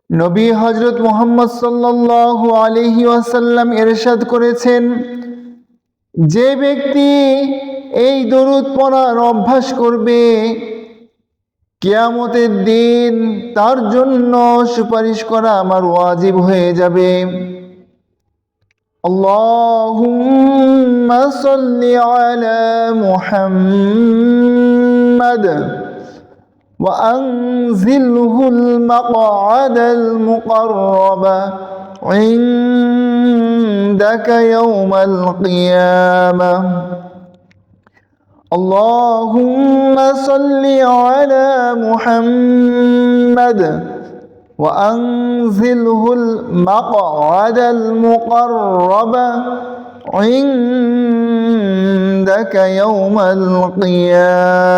নবী হযরত মুহাম্মদ সাল্লাল্লাহু আলাইহি ওয়াসাল্লাম ইরশাদ করেছেন, যে ব্যক্তি এই দরুদ পড়ার অভ্যাস করবে, কিয়ামতের দিন তার জন্য সুপারিশ করা আমার ওয়াজিব হয়ে যাবে। আল্লাহুম্মা সাল্লি আলা মুহাম্মাদ ওয়া আনজিলহুল মাকআদাল মুকাররাবা ইনদাকা ইয়াওমাল কিয়ামাহ। اللهم صل على محمد وأنزله المقعد المقرب عندك يوم القيامة।